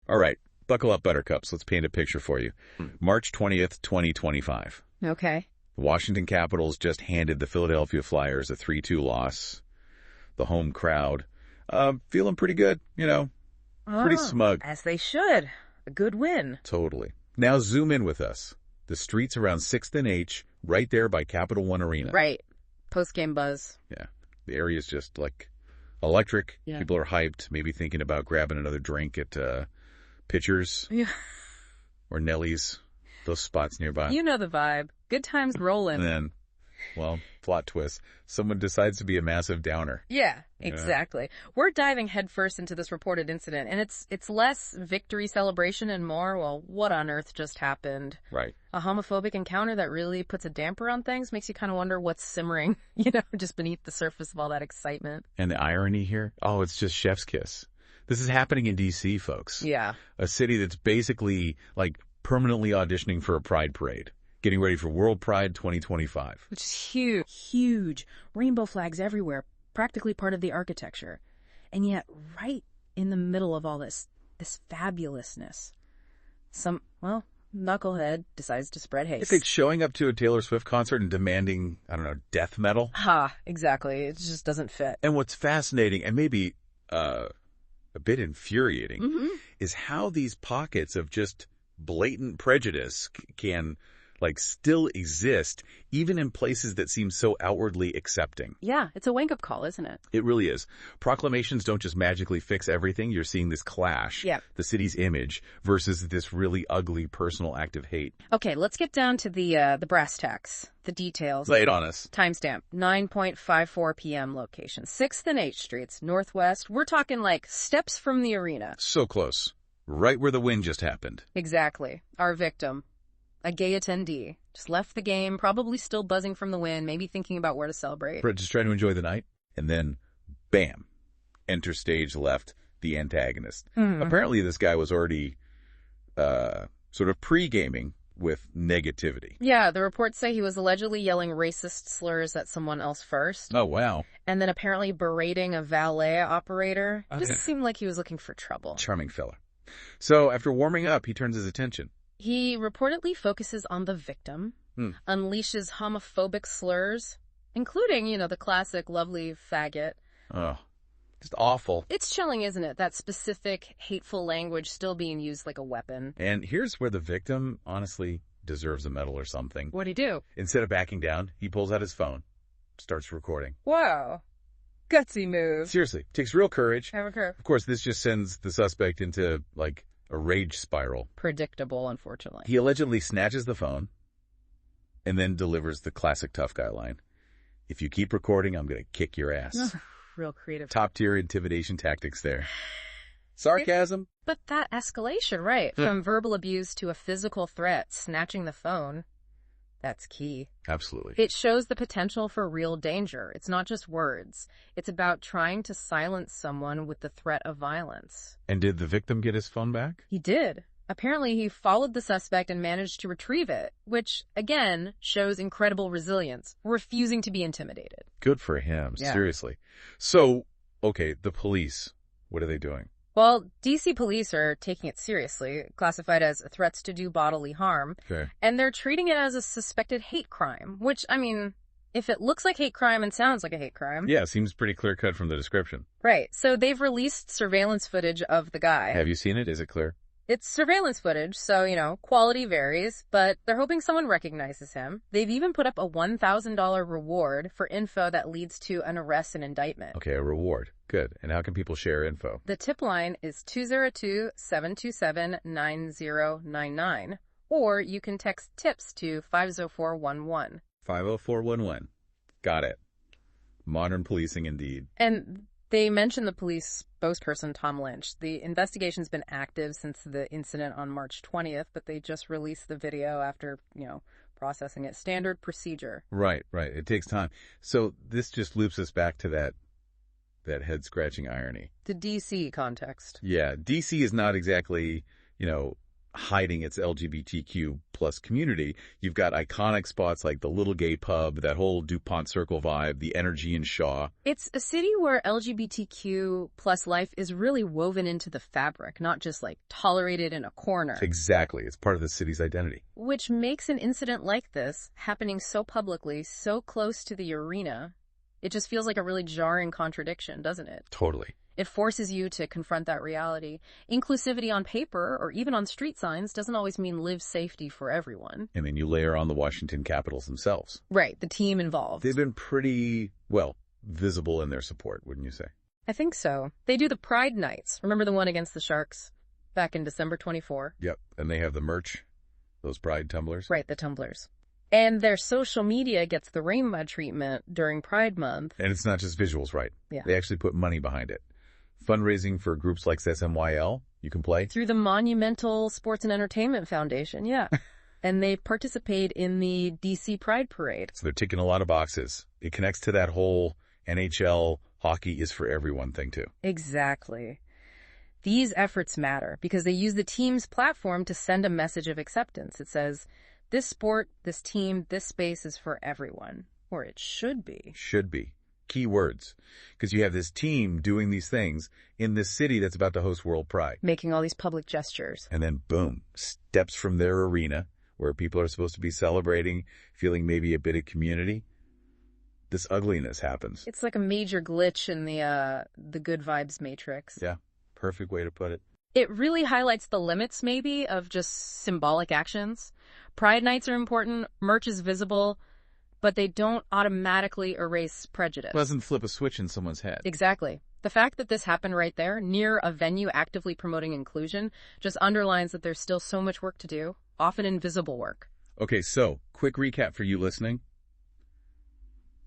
All right. Buckle up, buttercups. Let's paint a picture for you. March 20th, 2025. Okay. The Washington Capitals just handed the Philadelphia Flyers a 3-2 loss. The home crowd, feeling pretty good, pretty smug. As they should. A good win. Totally. Now zoom in with us. The streets around 6th and H, right there by Capital One Arena. Right. Post-game buzz. Yeah. The area's just like electric. Yeah. People are hyped, maybe thinking about grabbing another drink at Pitcher's. Yeah. Or Nellie's. Those spots nearby. You know the vibe. Good times rolling. And then, well, plot twist. Someone decides to be a massive downer. Yeah, exactly. We're diving headfirst into this reported incident, and it's less victory celebration and more, well, what on earth just happened? Right. A homophobic encounter that really puts a damper on things, makes you kind of wonder what's simmering, just beneath the surface of all that excitement. And the irony here? Oh, it's just chef's kiss. This is happening in D.C., folks. Yeah. A city that's basically, permanently auditioning for a pride parade. Getting ready for World Pride 2025. Which is huge. Huge. Rainbow flags everywhere. Practically part of the architecture. And yet, right in the middle of all this fabulousness, some, knucklehead decides to spread hate. It's like showing up to a Taylor Swift concert and demanding, death metal. Exactly. It just doesn't fit. And what's fascinating, and maybe a bit infuriating, is how these pockets of just blatant prejudice can still exist, even in places that seem so outwardly accepting. Yeah, it's a wake-up call, isn't it? It really is. Proclamations don't just magically fix everything. You're seeing this clash. Yeah. The city's image versus this really ugly personal act of hate. Okay, let's get down to the brass tacks, the details. Lay it on us. Timestamp, 9:54 p.m. location, 6th and H Streets, Northwest. We're talking steps from the arena. So close. Right where the win just happened. Exactly. Our victim. A gay attendee. Just left the game, probably still buzzing from the win, maybe thinking about where to celebrate. Just trying to enjoy the night. And then, bam, enter stage left the antagonist. Apparently this guy was already sort of pre-gaming with negativity. Yeah, the reports say he was allegedly yelling racist slurs at someone else first. Oh, wow. And then apparently berating a valet operator. It just seemed like he was looking for trouble. Charming fella. So after warming up, he turns his attention. He reportedly focuses on the victim, unleashes homophobic slurs, including, the classic lovely faggot. Oh, just awful. It's chilling, isn't it? That specific hateful language still being used like a weapon. And here's where the victim, honestly, deserves a medal or something. What'd he do? Instead of backing down, he pulls out his phone, starts recording. Wow. Gutsy move. Seriously, takes real courage. Have a curve. Of course, this just sends the suspect into, a rage spiral. Predictable, unfortunately. He allegedly snatches the phone and then delivers the classic tough guy line. If you keep recording, I'm going to kick your ass. Real creative. Top tier intimidation tactics there. Sarcasm. But that escalation, right? From verbal abuse to a physical threat, snatching the phone. That's key. Absolutely. It shows the potential for real danger. It's not just words. It's about trying to silence someone with the threat of violence. And did the victim get his phone back? He did. Apparently, he followed the suspect and managed to retrieve it, which, again, shows incredible resilience, refusing to be intimidated. Good for him. Yeah. Seriously. So, okay, the police, what are they doing? Well, D.C. police are taking it seriously, classified as threats to do bodily harm. Okay. And they're treating it as a suspected hate crime, which, if it looks like hate crime and sounds like a hate crime. Yeah, seems pretty clear-cut from the description. Right. So they've released surveillance footage of the guy. Have you seen it? Is it clear? It's surveillance footage, so, quality varies, but they're hoping someone recognizes him. They've even put up a $1,000 reward for info that leads to an arrest and indictment. Okay, a reward. Good. And how can people share info? The tip line is 202-727-9099, or you can text TIPS to 50411. 50411. Got it. Modern policing indeed. And they mentioned the police spokesperson, Tom Lynch. The investigation's been active since the incident on March 20th, but they just released the video after, processing it. Standard procedure. Right. It takes time. So this just loops us back to that head-scratching irony. The D.C. context. Yeah, D.C. is not exactly, hiding its LGBTQ plus community. You've got iconic spots like the Little Gay Pub, that whole DuPont Circle vibe, the energy in Shaw. It's a city where LGBTQ plus life is really woven into the fabric, not just like tolerated in a corner. Exactly. It's part of the city's identity. Which makes an incident like this, happening so publicly, so close to the arena, it just feels like a really jarring contradiction, doesn't it? Totally. It forces you to confront that reality. Inclusivity on paper or even on street signs doesn't always mean live safety for everyone. And then you layer on the Washington Capitals themselves. Right, the team involved. They've been pretty, well, visible in their support, wouldn't you say? I think so. They do the Pride Nights. Remember the one against the Sharks back in December 24? Yep. And they have the merch, those Pride tumblers. Right, the tumblers. And their social media gets the rain mud treatment during Pride Month. And it's not just visuals, right? Yeah. They actually put money behind it. Fundraising for groups like SMYL, you can play. Through the Monumental Sports and Entertainment Foundation, yeah. And they participate in the DC Pride Parade. So they're ticking a lot of boxes. It connects to that whole NHL hockey is for everyone thing, too. Exactly. These efforts matter because they use the team's platform to send a message of acceptance. It says, this sport, this team, this space is for everyone. Or it should be. Should be. Key words. Because you have this team doing these things in this city that's about to host World Pride. Making all these public gestures. And then, boom, steps from their arena where people are supposed to be celebrating, feeling maybe a bit of community. This ugliness happens. It's like a major glitch in the good vibes matrix. Yeah, perfect way to put it. It really highlights the limits, maybe, of just symbolic actions. Pride nights are important, merch is visible, but they don't automatically erase prejudice. It doesn't flip a switch in someone's head. Exactly. The fact that this happened right there, near a venue actively promoting inclusion, just underlines that there's still so much work to do, often invisible work. Okay, so, quick recap for you listening.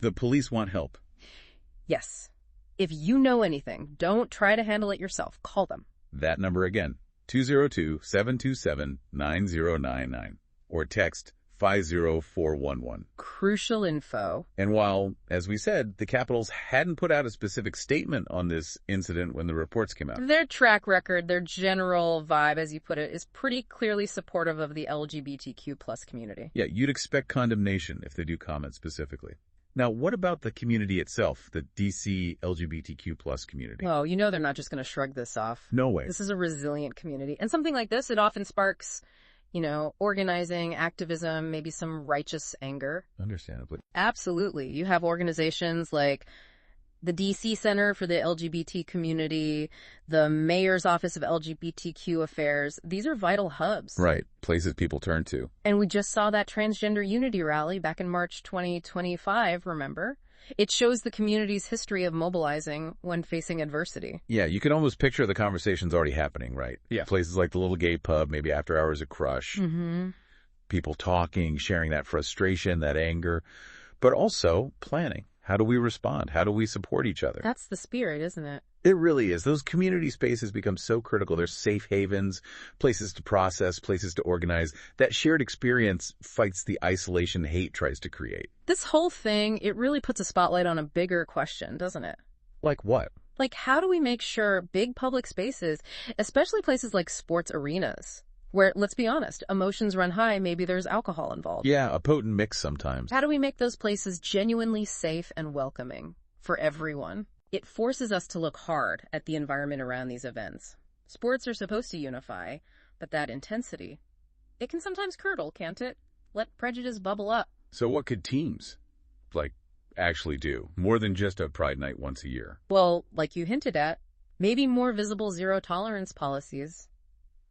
The police want help. Yes. If you know anything, don't try to handle it yourself. Call them. That number again, 202-727-9099, or text 50411. Crucial info. And while, as we said, the Capitals hadn't put out a specific statement on this incident when the reports came out. Their track record, their general vibe, as you put it, is pretty clearly supportive of the LGBTQ plus community. Yeah, you'd expect condemnation if they do comment specifically. Now, what about the community itself, the DC LGBTQ plus community? Oh, you know they're not just going to shrug this off. No way. This is a resilient community. And something like this, it often sparks, organizing, activism, maybe some righteous anger. Understandably. Absolutely. You have organizations like the DC Center for the LGBT community, the Mayor's Office of LGBTQ Affairs. These are vital hubs. Right. Places people turn to. And we just saw that transgender unity rally back in March 2025, remember? It shows the community's history of mobilizing when facing adversity. Yeah, you can almost picture the conversations already happening, right? Yeah. Places like the Little Gay Pub, maybe after hours at Crush. Mm-hmm. People talking, sharing that frustration, that anger, but also planning. How do we respond? How do we support each other? That's the spirit, isn't it? It really is. Those community spaces become so critical. They're safe havens, places to process, places to organize. That shared experience fights the isolation hate tries to create. This whole thing, it really puts a spotlight on a bigger question, doesn't it? Like what? Like, how do we make sure big public spaces, especially places like sports arenas, where, let's be honest, emotions run high, maybe there's alcohol involved. Yeah, a potent mix sometimes. How do we make those places genuinely safe and welcoming for everyone? It forces us to look hard at the environment around these events. Sports are supposed to unify, but that intensity, it can sometimes curdle, can't it? Let prejudice bubble up. So what could teams, actually do? More than just a Pride Night once a year? Well, like you hinted at, maybe more visible zero-tolerance policies.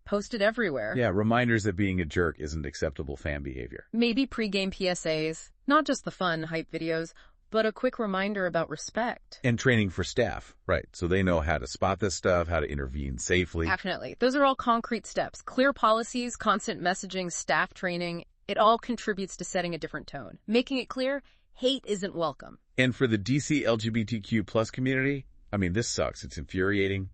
Posted everywhere. Yeah, reminders that being a jerk isn't acceptable fan behavior. Maybe pre-game PSAs, not just the fun hype videos, but a quick reminder about respect. And training for staff, right, so they know how to spot this stuff, how to intervene safely. Definitely. Those are all concrete steps. Clear policies, constant messaging, staff training, it all contributes to setting a different tone. Making it clear, hate isn't welcome. And for the DC LGBTQ plus community, this sucks. It's infuriating,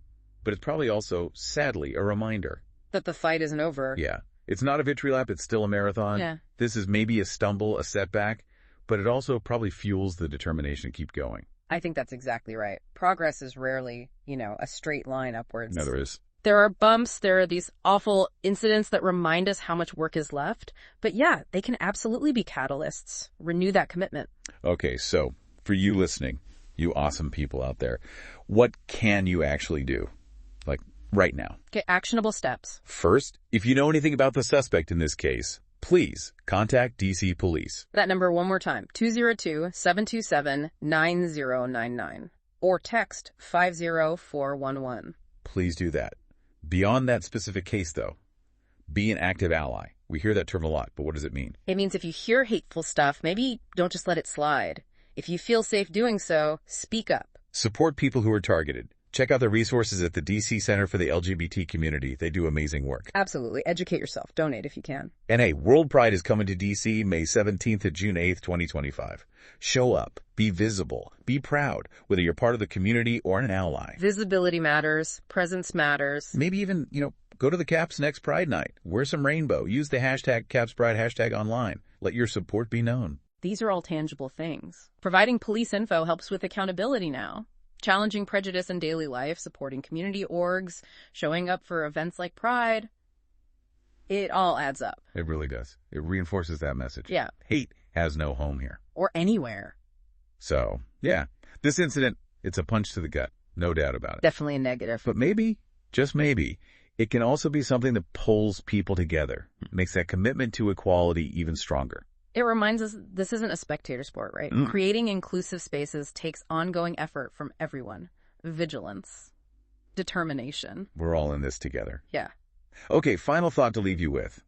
but it's probably also, sadly, a reminder. That the fight isn't over. Yeah. It's not a victory lap. It's still a marathon. Yeah. This is maybe a stumble, a setback, but it also probably fuels the determination to keep going. I think that's exactly right. Progress is rarely, a straight line upwards. No, there is. There are bumps, there are these awful incidents that remind us how much work is left. But yeah, they can absolutely be catalysts. Renew that commitment. Okay, so for you listening, you awesome people out there, what can you actually do? Like right now. Okay, actionable steps. First, if you know anything about the suspect in this case, please contact DC Police. That number one more time, 202-727-9099. Or text 50411. Please do that. Beyond that specific case, though, be an active ally. We hear that term a lot, but what does it mean? It means if you hear hateful stuff, maybe don't just let it slide. If you feel safe doing so, speak up. Support people who are targeted. Check out the resources at the DC Center for the LGBT community. They do amazing work. Absolutely. Educate yourself. Donate if you can. And hey, World Pride is coming to DC May 17th to June 8th, 2025. Show up. Be visible. Be proud, whether you're part of the community or an ally. Visibility matters. Presence matters. Maybe even, go to the CAPS next Pride night. Wear some rainbow. Use the hashtag CAPSPride hashtag online. Let your support be known. These are all tangible things. Providing police info helps with accountability now. Challenging prejudice in daily life, supporting community orgs, showing up for events like Pride. It all adds up. It really does. It reinforces that message. Yeah. Hate has no home here. Or anywhere. So, yeah, this incident, it's a punch to the gut. No doubt about it. Definitely a negative. But maybe, just maybe, it can also be something that pulls people together, makes that commitment to equality even stronger. It reminds us this isn't a spectator sport, right? Creating inclusive spaces takes ongoing effort from everyone. Vigilance. Determination. We're all in this together. Yeah. Okay, final thought to leave you with.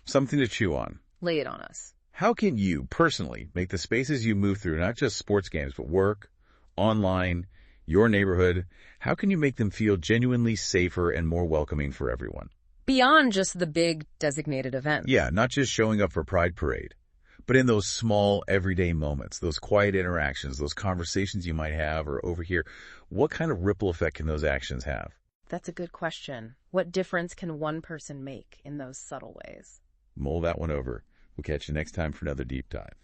Something to chew on. Lay it on us. How can you, personally, make the spaces you move through, not just sports games, but work, online, your neighborhood, how can you make them feel genuinely safer and more welcoming for everyone? Beyond just the big designated events. Yeah, not just showing up for Pride Parade, but in those small, everyday moments, those quiet interactions, those conversations you might have or overhear, what kind of ripple effect can those actions have? That's a good question. What difference can one person make in those subtle ways? Mull that one over. We'll catch you next time for another deep dive.